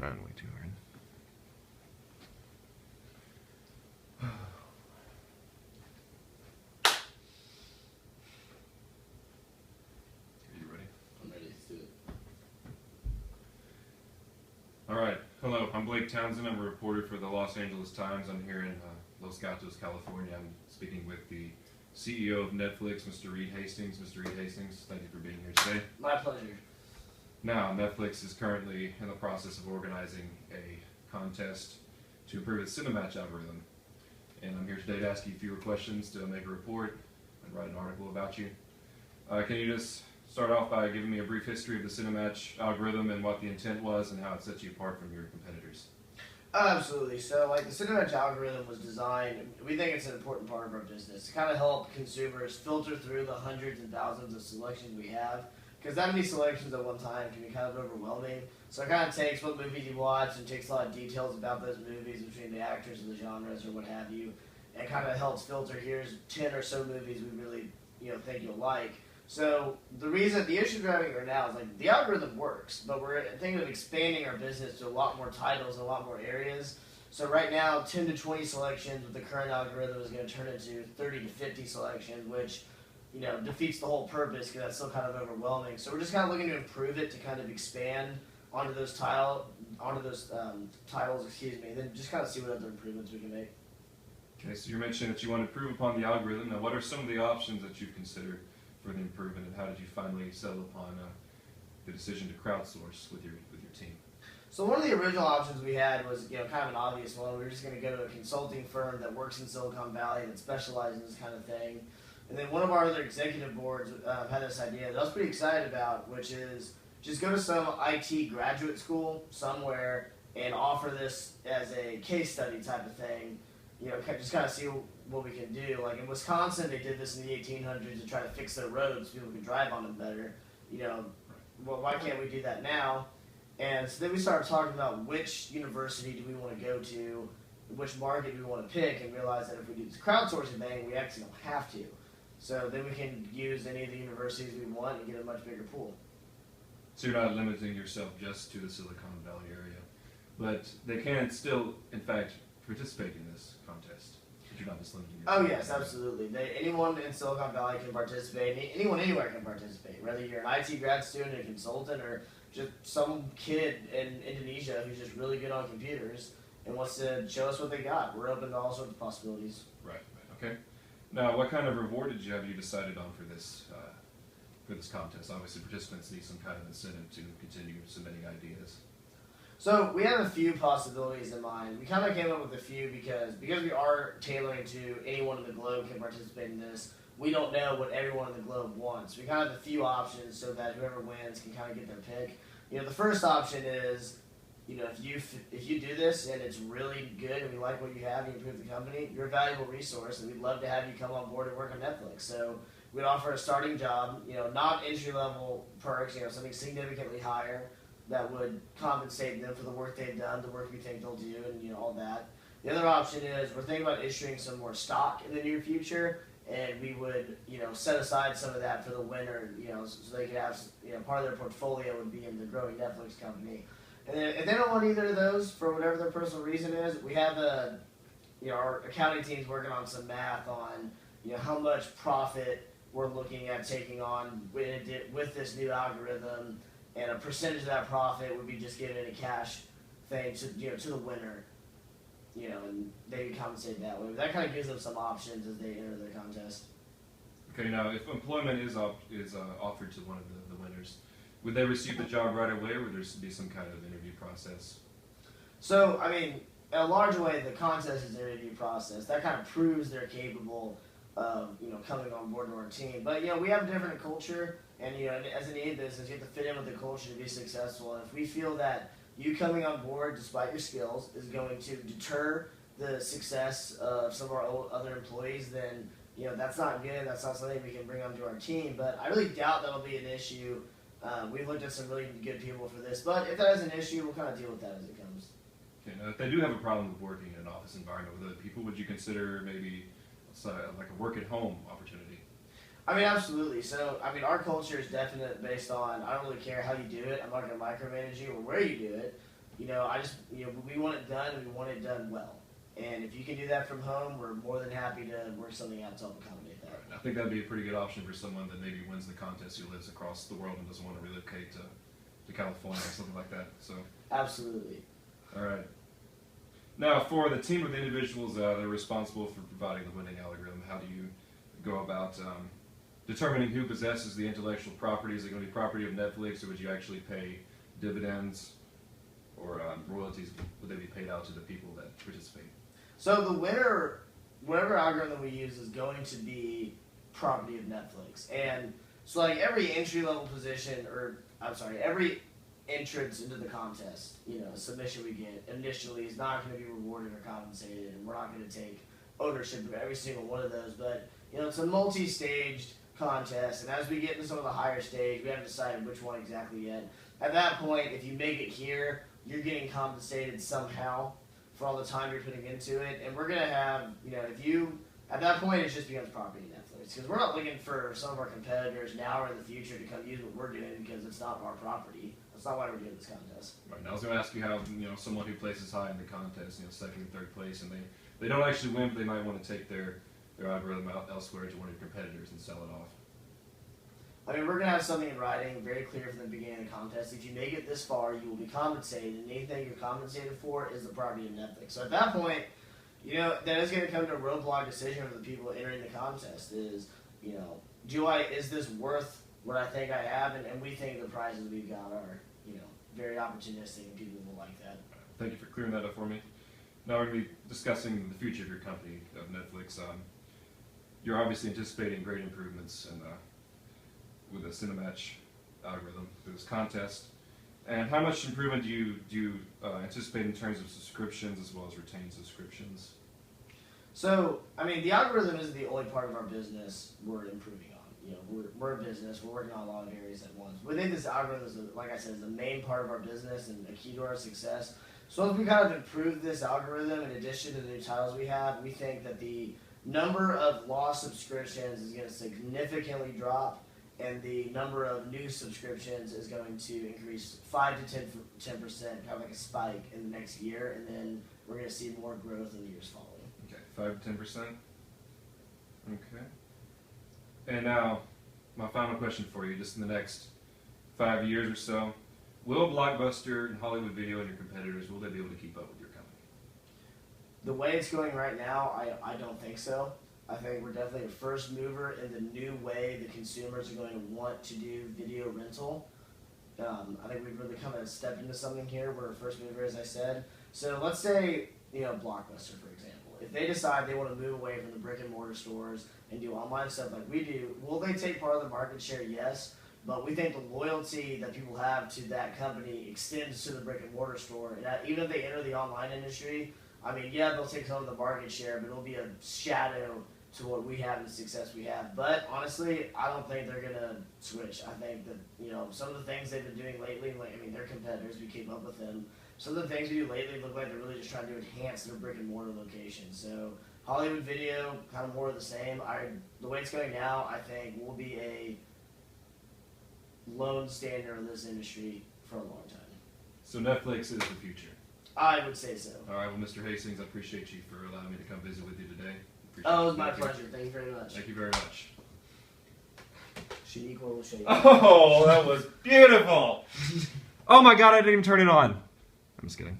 trying way too hard. Are you ready? I'm ready to do it. All right. Hello, I'm Blake Townsend. I'm a reporter for the Los Angeles Times. I'm here in Los Gatos, California. I'm speaking with the CEO of Netflix, Mr. Reed Hastings. Mr. Reed Hastings, thank you for being here today. My pleasure. Now, Netflix is currently in the process of organizing a contest to improve its Cinematch algorithm. And I'm here today to ask you a few questions to make a report and write an article about you. Can you just start off by giving me a brief history of the Cinematch algorithm and what the intent was and how it sets you apart from your competitors? Absolutely. So, like, the Cinematch algorithm was designed, we think it's an important part of our business, to kind of help consumers filter through the hundreds and thousands of selections we have, because that many selections at one time can be kind of overwhelming. So it kind of takes what movies you watch and takes a lot of details about those movies between the actors and the genres or what have you, and kind of helps filter, here's 10 or so movies we really think you'll like. So the issue we're having right now is, like, the algorithm works, but we're thinking of expanding our business to a lot more titles and a lot more areas. So right now, 10 to 20 selections with the current algorithm is going to turn into 30 to 50 selections, which defeats the whole purpose because that's still kind of overwhelming. So we're just kind of looking to improve it to kind of expand onto those titles, and then just kind of see what other improvements we can make. Okay, so you mentioned that you want to improve upon the algorithm. Now, what are some of the options that you've considered for the improvement, and how did you finally settle upon the decision to crowdsource with your team? So one of the original options we had was kind of an obvious one. We were just going to go to a consulting firm that works in Silicon Valley that specializes in this kind of thing. And then one of our other executive boards had this idea that I was pretty excited about, which is just go to some IT graduate school somewhere and offer this as a case study type of thing. Just kind of see what we can do. Like in Wisconsin, they did this in the 1800s to try to fix their roads so people could drive on them better. Well, why can't we do that now? And so then we started talking about which university do we want to go to, which market do we want to pick, and realized that if we do this crowdsourcing thing, we actually don't have to. So then we can use any of the universities we want and get a much bigger pool. So you're not limiting yourself just to the Silicon Valley area, but they can still, in fact, participate in this contest. But you're not just limiting yourself. Oh yes, absolutely. Anyone in Silicon Valley can participate. Anyone anywhere can participate. Whether you're an IT grad student, a consultant, or just some kid in Indonesia who's just really good on computers and wants to show us what they got. We're open to all sorts of possibilities. Right. Okay. Now, what kind of reward did you decided on for this contest? Obviously, participants need some kind of incentive to continue submitting ideas. So we have a few possibilities in mind. We kind of came up with a few because we are tailoring to anyone in the globe can participate in this. We don't know what everyone in the globe wants. We kind of have a few options so that whoever wins can kind of get their pick. The first option is, if you do this and it's really good and we like what you have and you improve the company, you're a valuable resource and we'd love to have you come on board and work on Netflix. So we'd offer a starting job, not entry-level perks, something significantly higher that would compensate them for the work they've done, the work we think they'll do, and all that. The other option is we're thinking about issuing some more stock in the near future, and we would, set aside some of that for the winner, so they could have, part of their portfolio would be in the growing Netflix company. And then if they don't want either of those for whatever their personal reason is, we have our accounting team's working on some math on, how much profit we're looking at taking on with this new algorithm, and a percentage of that profit would be just given a cash thing to the winner, and they get compensated that way. But that kind of gives them some options as they enter the contest. Okay. Now, if employment is offered to one of the winners, would they receive the job right away, or would there be some kind of interview process? So, in a large way, the contest is an interview process. That kind of proves they're capable of, coming on board to our team. But, we have a different culture, and, as in any business, you have to fit in with the culture to be successful. And if we feel that you coming on board, despite your skills, is going to deter the success of some of our other employees, then, that's not good. That's not something we can bring onto our team. But I really doubt that'll be an issue. We've looked at some really good people for this, but if that is an issue, we'll kind of deal with that as it comes. Okay, now if they do have a problem with working in an office environment with other people, would you consider maybe like a work-at-home opportunity? Absolutely. So, our culture is definite based on, I don't really care how you do it. I'm not going to micromanage you or where you do it. we want it done and we want it done well. And if you can do that from home, we're more than happy to work something out to help accommodate that. Right. I think that'd be a pretty good option for someone that maybe wins the contest who lives across the world and doesn't want to relocate to California or something like that. So. Absolutely. All right. Now, for the team of individuals that are responsible for providing the winning algorithm, how do you go about determining who possesses the intellectual property? Is it going to be property of Netflix, or would you actually pay dividends or royalties? Would they be paid out to the people that participate? So the winner, whatever algorithm we use, is going to be property of Netflix. And so like every entry-level position, every entrance into the contest, submission we get initially is not going to be rewarded or compensated, and we're not going to take ownership of every single one of those. But it's a multi-staged contest, and as we get into some of the higher stage, we haven't decided which one exactly yet. At that point, if you make it here, you're getting compensated somehow for all the time you're putting into it, and we're going to have, at that point, it just becomes property of Netflix, because we're not looking for some of our competitors now or in the future to come use what we're doing, because it's not our property. That's not why we're doing this contest. Right. Now I was going to ask you how, someone who places high in the contest, second and third place, and they don't actually win, but they might want to take their algorithm out elsewhere to one of your competitors and sell it off. I mean, we're going to have something in writing very clear from the beginning of the contest. If you make it this far, you will be compensated, and anything you're compensated for is the property of Netflix. So at that point, that is going to come to a roadblock decision for the people entering the contest is, is this worth what I think I have? And we think the prizes we've got are, very opportunistic, and people will like that. Thank you for clearing that up for me. Now we're going to be discussing the future of your company, of Netflix. You're obviously anticipating great improvements with the Cinematch algorithm through this contest. And how much improvement do you anticipate in terms of subscriptions as well as retained subscriptions? So, the algorithm isn't the only part of our business we're improving on. We're a business. We're working on a lot of areas at once. Within this algorithm, like I said, is the main part of our business and a key to our success. So as we kind of improve this algorithm, in addition to the new titles we have, we think that the number of lost subscriptions is going to significantly drop, and the number of new subscriptions is going to increase 5 to 10%, kind of like a spike in the next year, and then we're going to see more growth in the years following. Okay, 5 to 10%. Okay. And now, my final question for you, just in the next 5 years or so, will Blockbuster and Hollywood Video and your competitors, will they be able to keep up with your company? The way it's going right now, I don't think so. I think we're definitely a first mover in the new way the consumers are going to want to do video rental. I think we've really kind of stepped into something here. We're a first mover, as I said. So let's say, Blockbuster, for example. If they decide they want to move away from the brick and mortar stores and do online stuff like we do, will they take part of the market share? Yes. But we think the loyalty that people have to that company extends to the brick and mortar store. And even if they enter the online industry, they'll take some of the market share, but it'll be a shadow to what we have and the success we have. But honestly, I don't think they're going to switch. I think that, some of the things they've been doing lately, they're competitors, we keep up with them. Some of the things we do lately look like they're really just trying to enhance their brick and mortar locations. So Hollywood Video, kind of more of the same. The way it's going now, I think we'll be a lone standard in this industry for a long time. So Netflix is the future? I would say so. All right, well, Mr. Hastings, I appreciate you for allowing me to come visit with you today. It was my pleasure. Thank you very much. Thank you very much. Oh, that was beautiful. Oh my God, I didn't even turn it on. I'm just kidding.